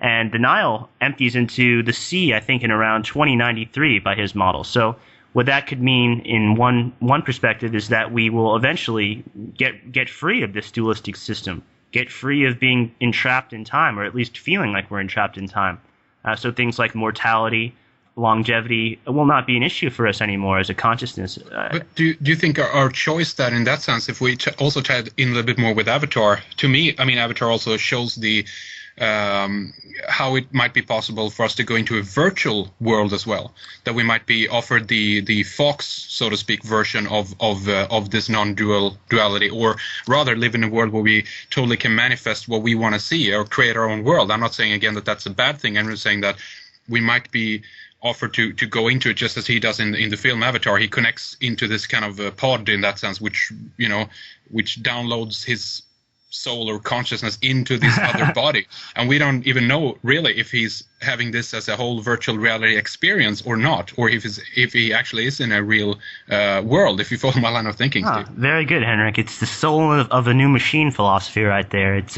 And the Nile empties into the sea, I think, in around 2093 by his model. So what that could mean in one perspective is that we will eventually get free of this dualistic system, get free of being entrapped in time, or at least feeling like we're entrapped in time. So things like mortality, longevity will not be an issue for us anymore as a consciousness. But do you think our choice that in that sense, if we also tied in a little bit more with Avatar, to me, I mean, Avatar also shows the how it might be possible for us to go into a virtual world as well, that we might be offered the Fox, so to speak, version of this non-duality, or rather live in a world where we totally can manifest what we want to see or create our own world. I'm not saying again that that's a bad thing. I'm just saying that we might be offered to go into it just as he does in the film Avatar. He connects into this kind of pod in that sense, which downloads his soul or consciousness into this other body, and we don't even know really if he's having this as a whole virtual reality experience or not, or if he actually is in a real world, if you follow my line of thinking. Steve. Very good, Henrik. It's the soul of a new machine philosophy right there. It's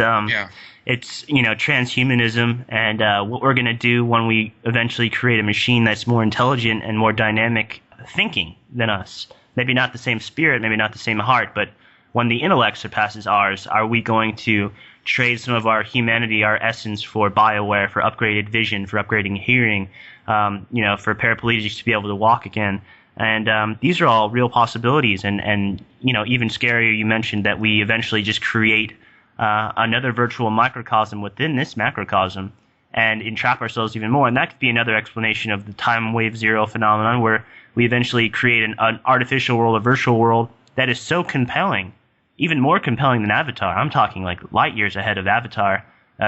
It's transhumanism, and what we're going to do when we eventually create a machine that's more intelligent and more dynamic thinking than us. Maybe not the same spirit, maybe not the same heart, but when the intellect surpasses ours, are we going to trade some of our humanity, our essence, for BioWare, for upgraded vision, for upgrading hearing, for paraplegics to be able to walk again? And these are all real possibilities. And even scarier, you mentioned that we eventually just create another virtual microcosm within this macrocosm and entrap ourselves even more. And that could be another explanation of the time wave zero phenomenon, where we eventually create an artificial world, a virtual world that is so compelling, even more compelling than Avatar. I'm talking like light years ahead of Avatar,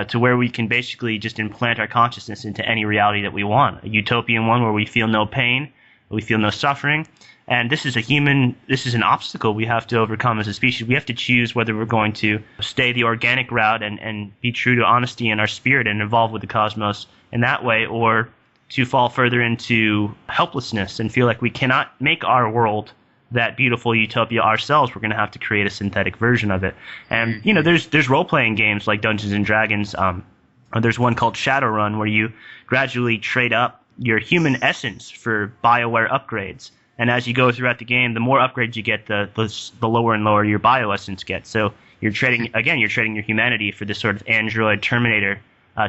to where we can basically just implant our consciousness into any reality that we want. A utopian one where we feel no pain, we feel no suffering. And this is an obstacle we have to overcome as a species. We have to choose whether we're going to stay the organic route and be true to honesty in our spirit and evolve with the cosmos in that way, or to fall further into helplessness and feel like we cannot make our world that beautiful utopia ourselves. We're going to have to create a synthetic version of it. And there's role-playing games like Dungeons and Dragons. There's one called Shadowrun, where you gradually trade up your human essence for BioWare upgrades. And as you go throughout the game, the more upgrades you get, the lower and lower your bio-essence gets. So you're trading your humanity for this sort of android Terminator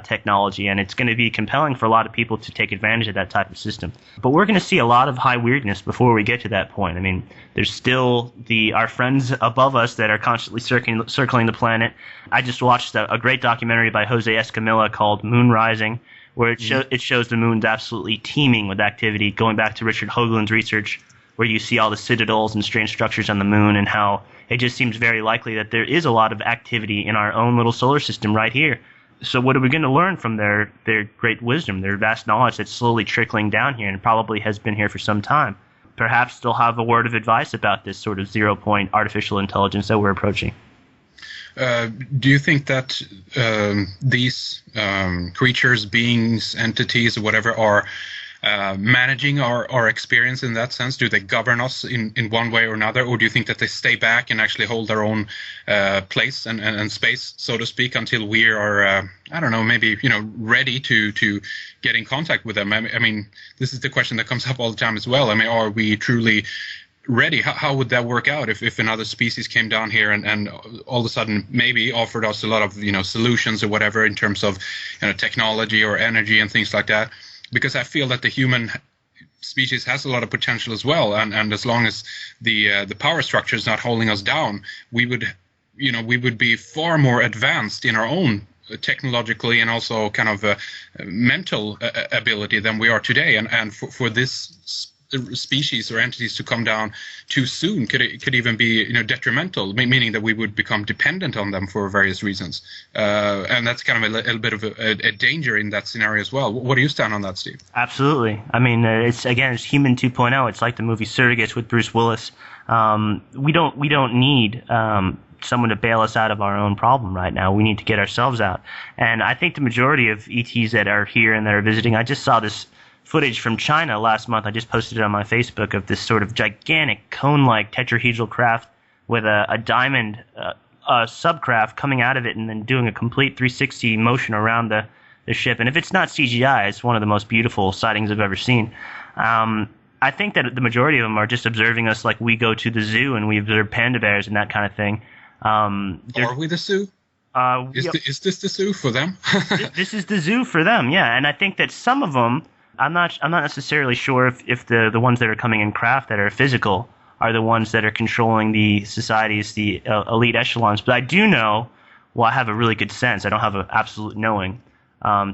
technology, and it's going to be compelling for a lot of people to take advantage of that type of system. But we're going to see a lot of high weirdness before we get to that point. I mean, there's still our friends above us that are constantly circling the planet. I just watched a great documentary by Jose Escamilla called Moon Rising, where it shows the moon's absolutely teeming with activity, going back to Richard Hoagland's research, where you see all the citadels and strange structures on the moon, and how it just seems very likely that there is a lot of activity in our own little solar system right here. So what are we going to learn from their great wisdom, their vast knowledge that's slowly trickling down here and probably has been here for some time? Perhaps they'll have a word of advice about this sort of zero-point artificial intelligence that we're approaching. Do you think that these creatures, beings, entities, or whatever, are managing our experience in that sense? Do they govern us in one way or another, or do you think that they stay back and actually hold their own place and space, so to speak, until we are, maybe ready to get in contact with them? I mean, this is the question that comes up all the time as well. I mean, are we truly ready? How would that work out if another species came down here and all of a sudden maybe offered us a lot of solutions or whatever in terms of technology or energy and things like that? Because I feel that the human species has a lot of potential as well, and as long as the power structure is not holding us down, we would be far more advanced in our own technologically and also kind of mental ability than we are today. And for this species or entities to come down too soon could even be detrimental, meaning that we would become dependent on them for various reasons, and that's kind of a little bit of a danger in that scenario as well. What do you stand on that, Steve? Absolutely. I mean, it's Human 2.0. It's like the movie Surrogates with Bruce Willis. We don't need someone to bail us out of our own problem right now. We need to get ourselves out. And I think the majority of ETs that are here and that are visiting, I just saw this footage from China last month. I just posted it on my Facebook of this sort of gigantic cone-like tetrahedral craft with a diamond subcraft coming out of it and then doing a complete 360 motion around ship. And if it's not CGI, it's one of the most beautiful sightings I've ever seen. I think that the majority of them are just observing us like we go to the zoo and we observe panda bears and that kind of thing. Are we the zoo? Is this the zoo for them? This is the zoo for them, yeah. And I think that some of them, I'm not necessarily sure if the ones that are coming in craft that are physical are the ones that are controlling the societies, the elite echelons. But I do know, well, I have a really good sense. I don't have an absolute knowing.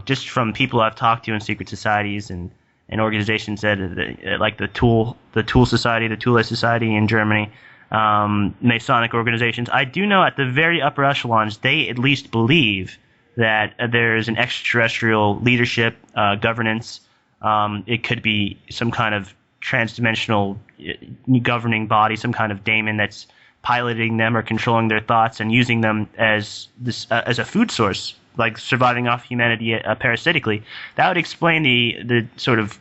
Just from people I've talked to in secret societies and organizations that like the Tool Society, the Thule Society in Germany, Masonic organizations. I do know at the very upper echelons, they at least believe that there is an extraterrestrial leadership, governance. It could be some kind of transdimensional governing body, some kind of daemon that's piloting them or controlling their thoughts and using them as a food source, like surviving off humanity parasitically. That would explain the sort of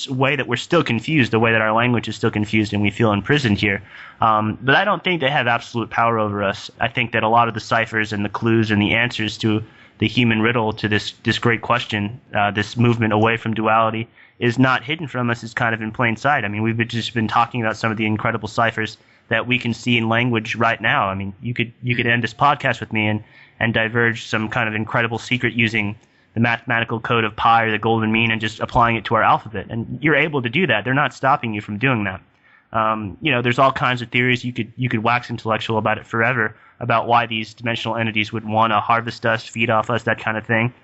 way that we're still confused, the way that our language is still confused and we feel imprisoned here. But I don't think they have absolute power over us. I think that a lot of the ciphers and the clues and the answers to the human riddle to this great question, this movement away from duality, is not hidden from us. It's kind of in plain sight. I mean, we've just been talking about some of the incredible ciphers that we can see in language right now. I mean, you could end this podcast with me and diverge some kind of incredible secret using the mathematical code of pi or the golden mean and just applying it to our alphabet. And you're able to do that. They're not stopping you from doing that. There's all kinds of theories. You could wax intellectual about it forever, about why these dimensional entities would want to harvest us, feed off us, that kind of thing.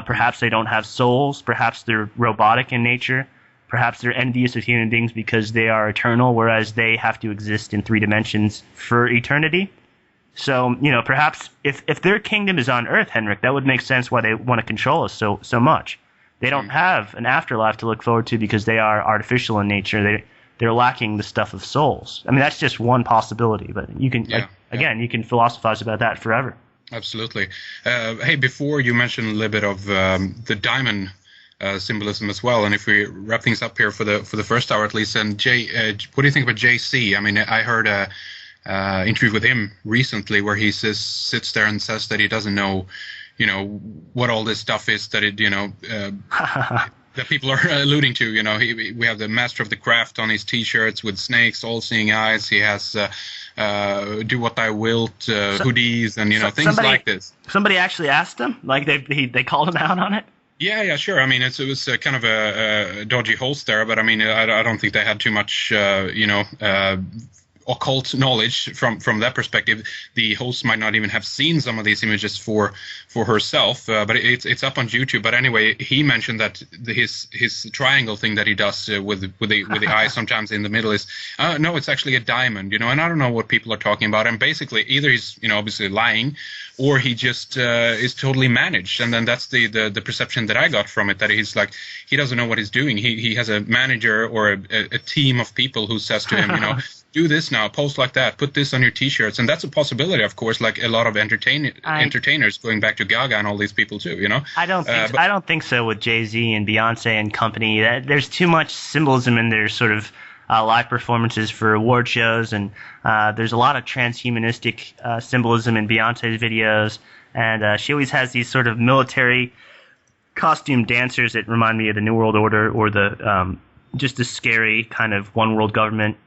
Perhaps they don't have souls. Perhaps they're robotic in nature. Perhaps they're envious of human beings because they are eternal, whereas they have to exist in 3 dimensions for eternity. So, perhaps if their kingdom is on Earth, Henrik, that would make sense why they want to control us so much. They don't have an afterlife to look forward to because they are artificial in nature. They're lacking the stuff of souls. I mean, that's just one possibility, but you can, you can philosophize about that forever. Absolutely. Hey, before you mentioned a little bit of the diamond symbolism as well, and if we wrap things up here for the first hour at least, and Jay, what do you think about JC? I mean, I heard a interview with him recently where he sits there and says that he doesn't know, what all this stuff is, that it, that people are alluding to. We have the master of the craft on his T-shirts with snakes, all-seeing eyes. He has do what I wilt hoodies and things like this. Somebody actually asked him, like they called him out on it. Yeah, sure. I mean, it was kind of a dodgy host there, but I mean, I don't think they had too much, occult knowledge from that perspective. The host might not even have seen some of these images for herself, but it's up on YouTube. But anyway, he mentioned that his triangle thing that he does with the eye sometimes in the middle is no, it's actually a diamond, and I don't know what people are talking about. And basically, either he's obviously lying, or he just is totally managed. And then that's the perception that I got from it, that he's like, he doesn't know what he's doing. He has a manager or a team of people who says to him, do this now, post like that, put this on your T-shirts. And that's a possibility, of course, like a lot of entertainers, going back to Gaga and all these people too, I don't think so with Jay-Z and Beyonce and company. There's too much symbolism in their sort of live performances for award shows, and there's a lot of transhumanistic symbolism in Beyonce's videos, and she always has these sort of military costume dancers that remind me of the New World Order or the just the scary kind of one world government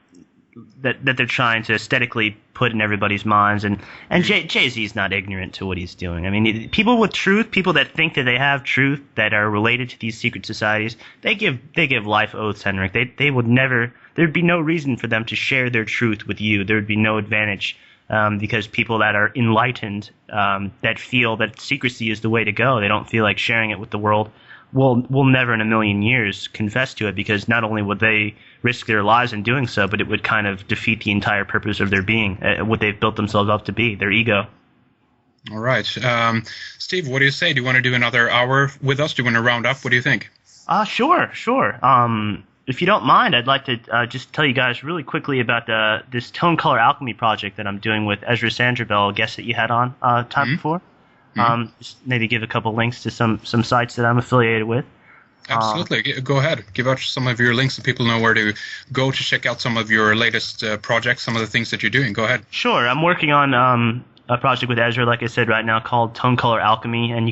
that they're trying to aesthetically put in everybody's minds. And Jay-Z's not ignorant to what he's doing. I mean, people with truth, people that think that they have truth, that are related to these secret societies, they give life oaths, Henrik. They would never, there'd be no reason for them to share their truth with you. There would be no advantage, because people that are enlightened, that feel that secrecy is the way to go, they don't feel like sharing it with the world, will never in a million years confess to it, because not only would they risk their lives in doing so, but it would kind of defeat the entire purpose of their being, what they've built themselves up to be, their ego. All right. Steve, what do you say? Do you want to do another hour with us? Do you want to round up? What do you think? Sure. If you don't mind, I'd like to just tell you guys really quickly about this tone color alchemy project that I'm doing with Ezra Sandrabell, a guest that you had on time before. Just maybe give a couple links to some sites that I'm affiliated with. Absolutely. Go ahead. Give out some of your links so people know where to go to check out some of your latest projects, some of the things that you're doing. Go ahead. Sure. I'm working on a project with Ezra, like I said, right now called Tone Color Alchemy, and you